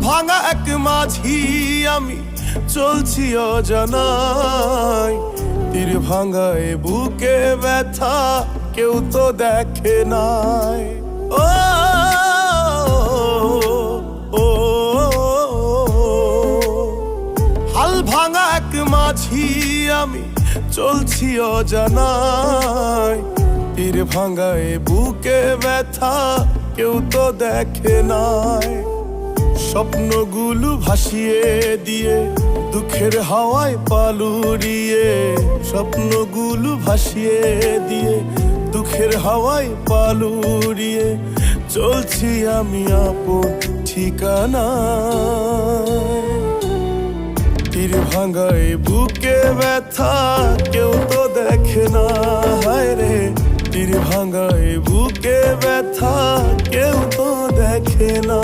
ভাঙা এক মাঝি আমি চলছি অজানায়, তীর ভাঙায় বুকে ব্যথা কেউ তো দেখে নাই। ও ও হাল ভাঙা এক মাঝি আমি চলছি অজানায়, তীর ভাঙায় বুকে ব্যথা কেউ তো দেখে নাই। স্বপ্নগুলো ভাসিয়ে দিয়ে দুঃখের হাওয়ায় পালুরিয়ে, স্বপ্নগুলো ভাসিয়ে দিয়ে দুঃখের হাওয়ায় পালুরিয়ে চলছি আমি আপন ঠিকানা। তীর ভাঙায় বুকে ব্যথা কেউ তো দেখে না, হায় রে তীর ভাঙায় বুকে ব্যথা কেউ তো দেখে না।